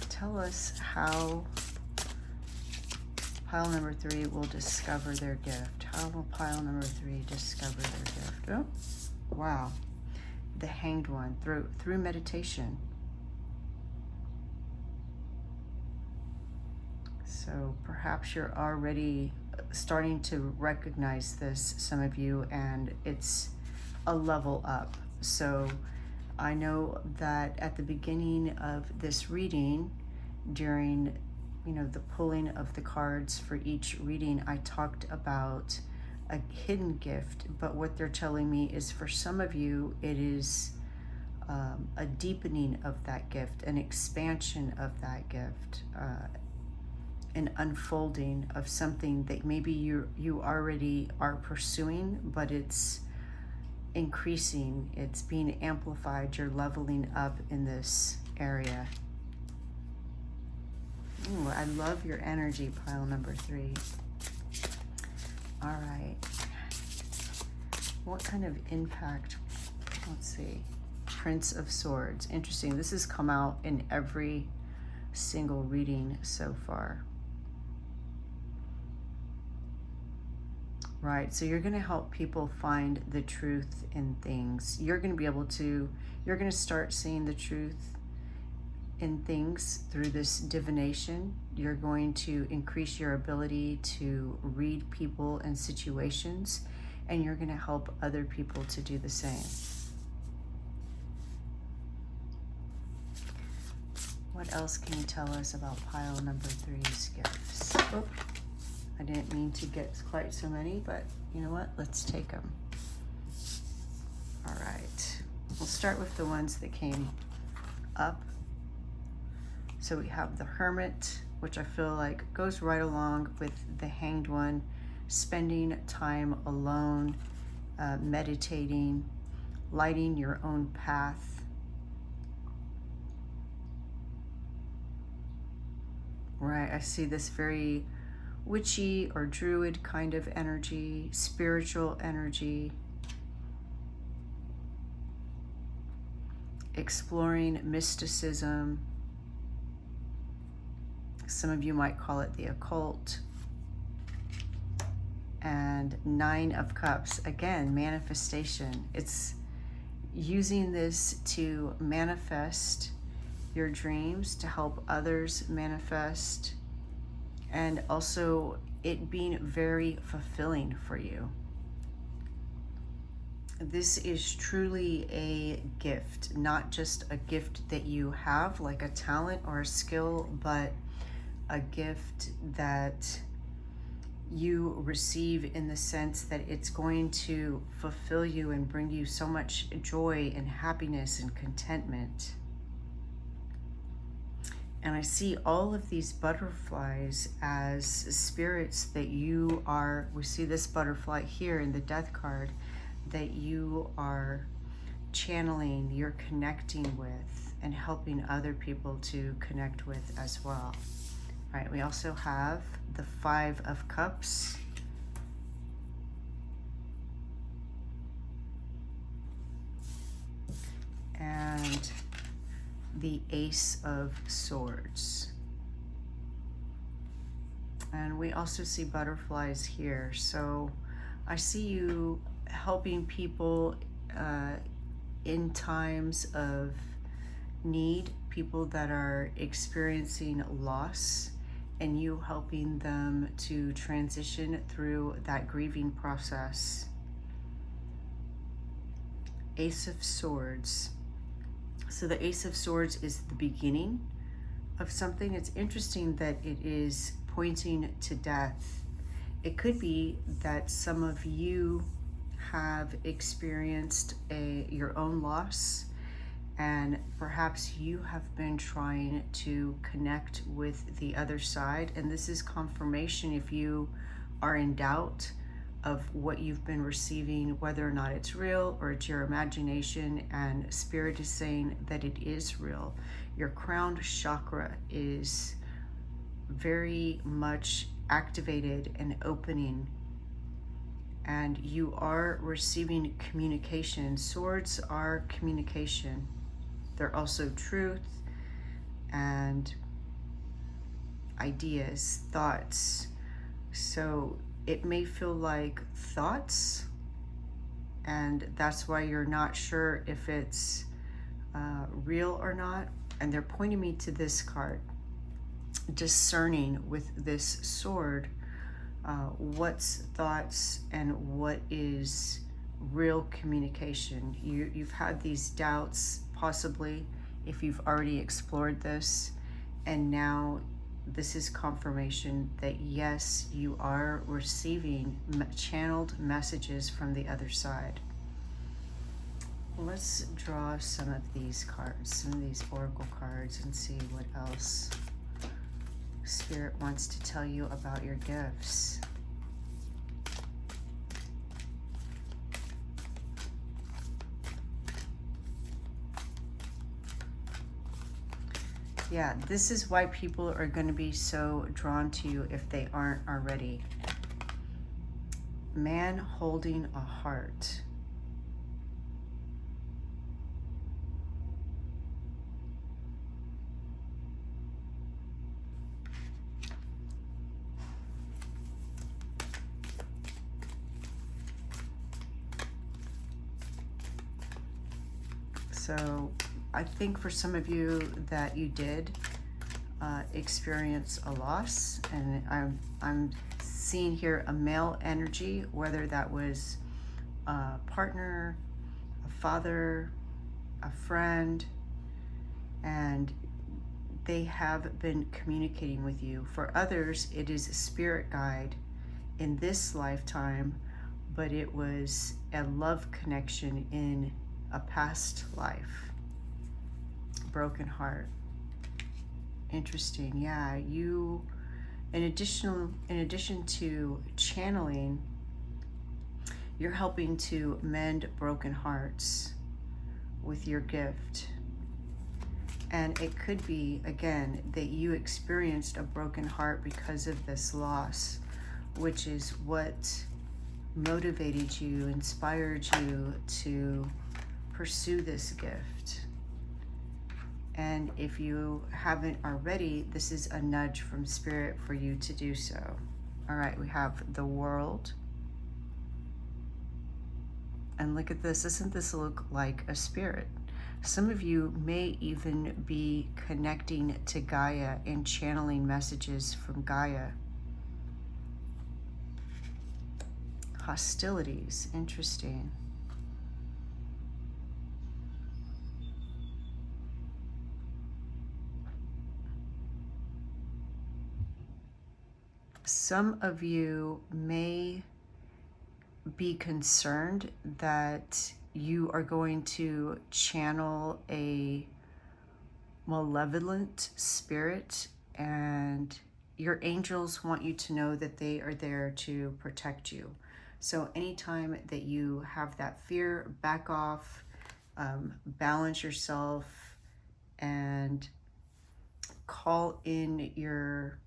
Tell us how pile number 3 will discover their gift. How will pile number 3 discover their gift? Oh, wow. The Hanged One, through meditation. So perhaps you're already starting to recognize this, some of you, and it's a level up. So I know that at the beginning of this reading, during the pulling of the cards for each reading, I talked about a hidden gift, but what they're telling me is for some of you, it is a deepening of that gift, an expansion of that gift, an unfolding of something that maybe you already are pursuing, but it's increasing, it's being amplified, you're leveling up in this area. Ooh, I love your energy, pile number 3. All right. What kind of impact? Let's see. Prince of Swords. Interesting. This has come out in every single reading so far. Right. So you're going to help people find the truth in things. You're going to be able to, you're going to start seeing the truth in things through this divination. You're going to increase your ability to read people and situations, and you're going to help other people to do the same. What else can you tell us about pile number 3's gifts? Oh, I didn't mean to get quite so many, but you know what? Let's take them. All right. We'll start with the ones that came up. So we have the Hermit, which I feel like goes right along with the Hanged One, spending time alone, meditating, lighting your own path. Right, I see this very witchy or druid kind of energy, spiritual energy, exploring mysticism. Some of you might call it the occult. And 9 of Cups, again, manifestation. It's using this to manifest your dreams, to help others manifest, and also it being very fulfilling for you. This is truly a gift, not just a gift that you have, like a talent or a skill, but a gift that you receive in the sense that it's going to fulfill you and bring you so much joy and happiness and contentment. And I see all of these butterflies as spirits that you are, we see this butterfly here in the Death card, that you are channeling, you're connecting with, and helping other people to connect with as well. All right, we also have the 5 of Cups. And the Ace of Swords. And we also see butterflies here. So I see you helping people in times of need, people that are experiencing loss, and you helping them to transition through that grieving process. Ace of Swords. So the Ace of Swords is the beginning of something. It's interesting that it is pointing to death. It could be that some of you have experienced your own loss, and perhaps you have been trying to connect with the other side. And this is confirmation if you are in doubt of what you've been receiving, whether or not it's real or it's your imagination, and Spirit is saying that it is real. Your crown chakra is very much activated and opening, and you are receiving communication. Swords are communication. They're also truth and ideas, thoughts. So it may feel like thoughts, and that's why you're not sure if it's real or not. And they're pointing me to this card, discerning with this sword what's thoughts and what is real communication. You've had these doubts, possibly, if you've already explored this, and now this is confirmation that yes, you are receiving channeled messages from the other side. Let's draw some of these cards, some of these oracle cards, and see what else Spirit wants to tell you about your gifts. Yeah, this is why people are going to be so drawn to you if they aren't already. Man holding a heart. So I think for some of you that you did experience a loss, and I'm seeing here a male energy, whether that was a partner, a father, a friend, and they have been communicating with you. For others, it is a spirit guide in this lifetime, but it was a love connection in a past life. Broken heart. Interesting. Yeah, you, in addition to channeling, you're helping to mend broken hearts with your gift. And it could be, again, that you experienced a broken heart because of this loss, which is what motivated you, inspired you to pursue this gift. And if you haven't already, this is a nudge from Spirit for you to do so. All right, we have the World. And look at this. Doesn't this look like a spirit? Some of you may even be connecting to Gaia and channeling messages from Gaia. Hostilities. Interesting. Some of you may be concerned that you are going to channel a malevolent spirit, and your angels want you to know that they are there to protect you. So anytime that you have that fear, back off, balance yourself, and call in your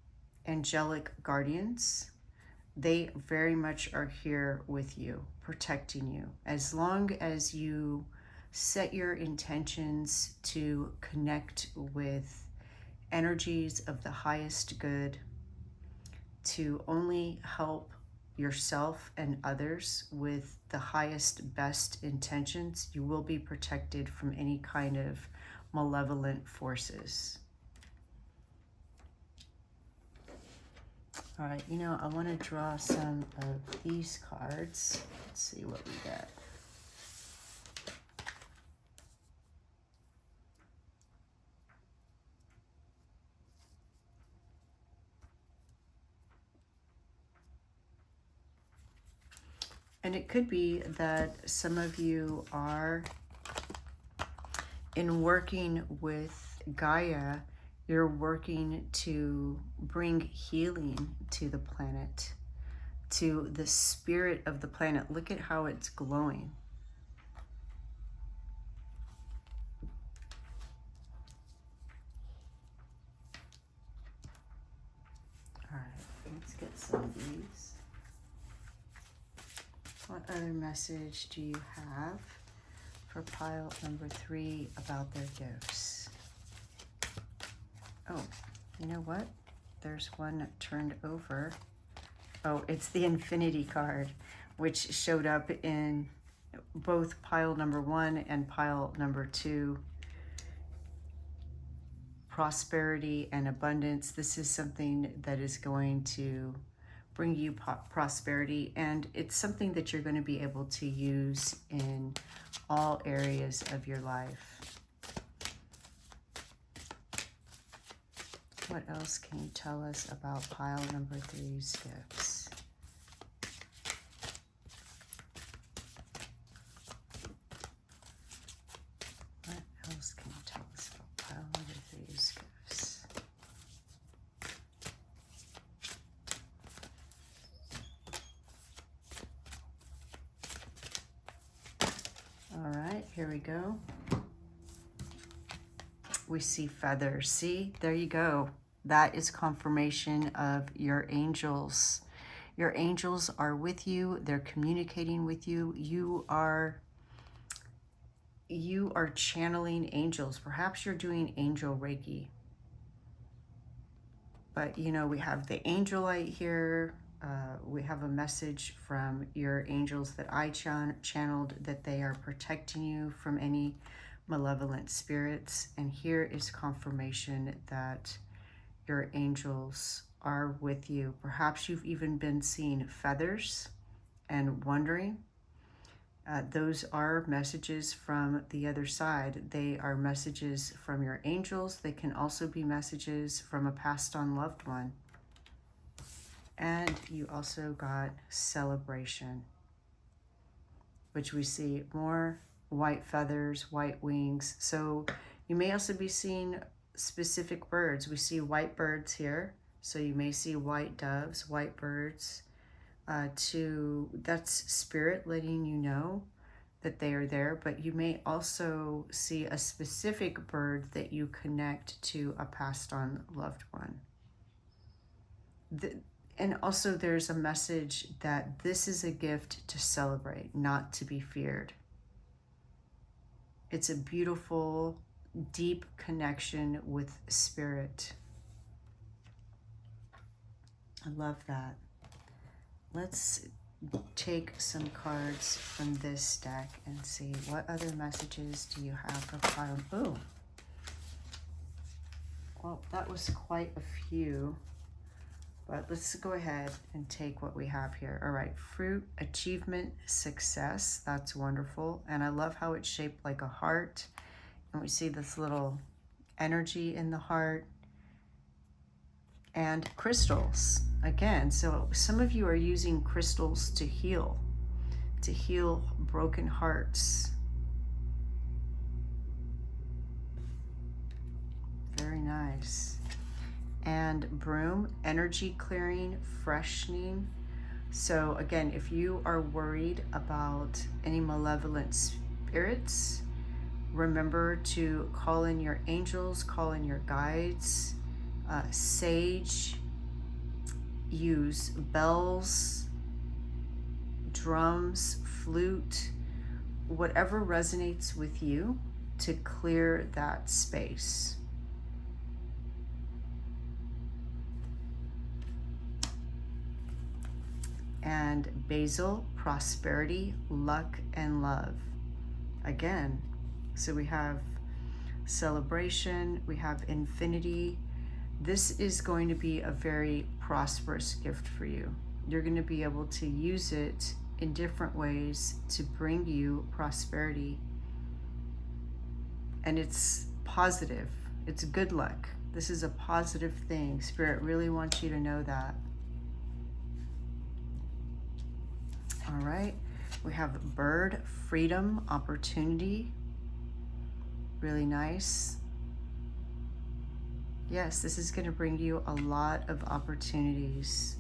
angelic guardians. They very much are here with you, protecting you. As long as you set your intentions to connect with energies of the highest good, to only help yourself and others with the highest, best intentions, you will be protected from any kind of malevolent forces. All right, you know, I want to draw some of these cards. Let's see what we get. And it could be that some of you are, in working with Gaia, you're working to bring healing to the planet, to the spirit of the planet. Look at how it's glowing. All right, let's get some of these. What other message do you have for pile number 3 about their gifts? Oh, you know what? There's one turned over. Oh, it's the Infinity card, which showed up in both pile number 1 and pile number 2. Prosperity and abundance. This is something that is going to bring you prosperity, and it's something that you're going to be able to use in all areas of your life. What else can you tell us about pile number 3's gifts? What else can you tell us about pile number 3's gifts? All right, here we go. We see feathers. See, there you go. That is confirmation of your angels. Your angels are with you. They're communicating with you. You are channeling angels. Perhaps you're doing angel Reiki. But, you know, we have the angel light here. We have a message from your angels that I channeled, that they are protecting you from any malevolent spirits. And here is confirmation that your angels are with you. Perhaps you've even been seeing feathers and wondering. Those are messages from the other side. They are messages from your angels. They can also be messages from a passed on loved one. And you also got celebration, which we see more white feathers, white wings. So you may also be seeing specific birds. We see white birds here. So you may see white doves, white birds. That's spirit letting you know that they are there, but you may also see a specific bird that you connect to a passed on loved one. And also there's a message that this is a gift to celebrate, not to be feared. It's a beautiful, deep connection with spirit. I love that. Let's take some cards from this deck and see what other messages do you have for pile. Oh, well, that was quite a few, but let's go ahead and take what we have here. All right, fruit, achievement, success. That's wonderful. And I love how it's shaped like a heart. And we see this little energy in the heart. And crystals again. So some of you are using crystals to heal broken hearts. Very nice. And broom, energy clearing, freshening. So again, if you are worried about any malevolent spirits, remember to call in your angels, call in your guides. Sage, use bells, drums, flute, whatever resonates with you to clear that space. And basil, prosperity, luck, and love. Again, so we have celebration, we have infinity. This is going to be a very prosperous gift for you. You're going to be able to use it in different ways to bring you prosperity. And it's positive. It's good luck. This is a positive thing. Spirit really wants you to know that. All right. We have bird, freedom, opportunity. Really nice. Yes, this is going to bring you a lot of opportunities.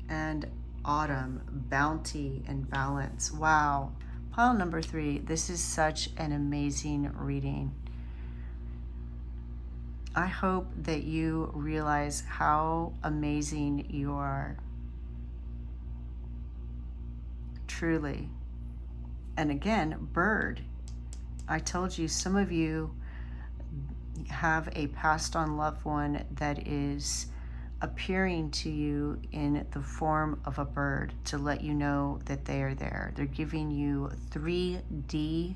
And autumn, bounty, and balance. Wow. Pile number 3. This is such an amazing reading. I hope that you realize how amazing you are. Truly. And again, bird. I told you some of you have a passed on loved one that is appearing to you in the form of a bird to let you know that they are there. They're giving you 3D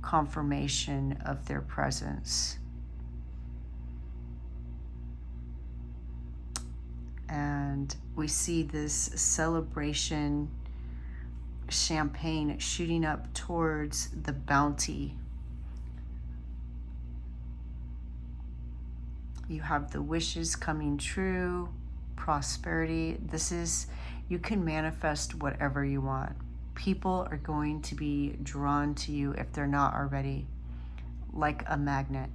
confirmation of their presence. And we see this celebration champagne shooting up towards the bounty. You have the wishes coming true, prosperity. This is, you can manifest whatever you want. People are going to be drawn to you if they're not already, like a magnet.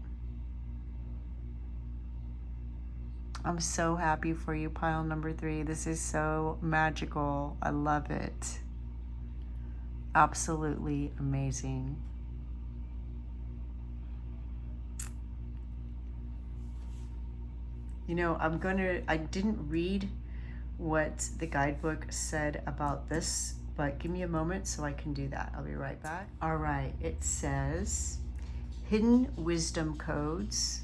I'm so happy for you, pile number 3. This is so magical. I love it. Absolutely amazing. You know, I didn't read what the guidebook said about this, but give me a moment so I can do that. I'll be right back. All right, it says, hidden wisdom codes,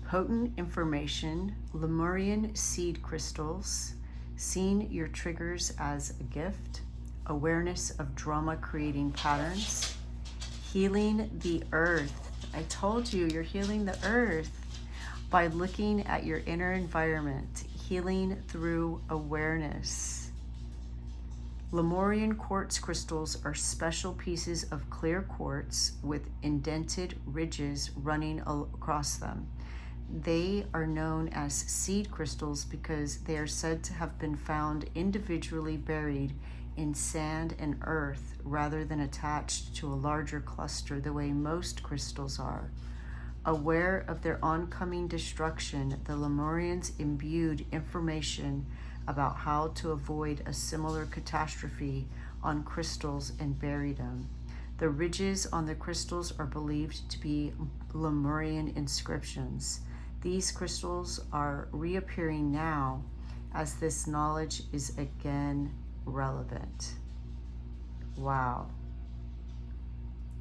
potent information, Lemurian seed crystals, seeing your triggers as a gift, awareness of drama creating patterns, Healing the earth. I told you, you're healing the earth by looking at your inner environment, healing through awareness. Lemurian quartz crystals are special pieces of clear quartz with indented ridges running across them. They are known as seed crystals because they are said to have been found individually buried in sand and earth rather than attached to a larger cluster the way most crystals are. Aware of their oncoming destruction, the Lemurians imbued information about how to avoid a similar catastrophe on crystals and buried them. The ridges on the crystals are believed to be Lemurian inscriptions. These crystals are reappearing now as this knowledge is again relevant. Wow.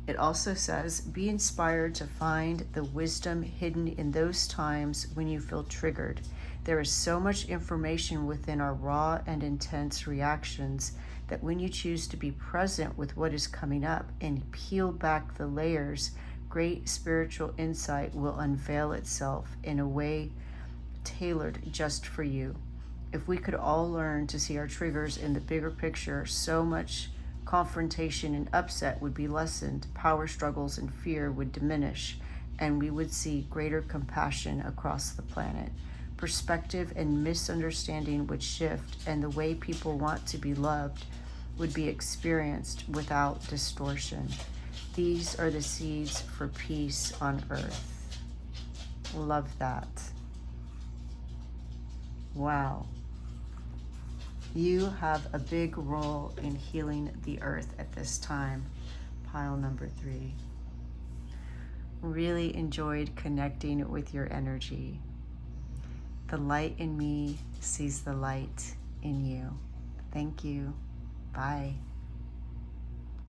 It also says, be inspired to find the wisdom hidden in those times when you feel triggered. There is so much information within our raw and intense reactions that when you choose to be present with what is coming up and peel back the layers, great spiritual insight will unveil itself in a way tailored just for you. If we could all learn to see our triggers in the bigger picture, so much confrontation and upset would be lessened, power struggles and fear would diminish, and we would see greater compassion across the planet. Perspective and misunderstanding would shift, and the way people want to be loved would be experienced without distortion. These are the seeds for peace on earth. Love that. Wow. You have a big role in healing the earth at this time. Pile number 3. Really enjoyed connecting with your energy. The light in me sees the light in you. Thank you. Bye.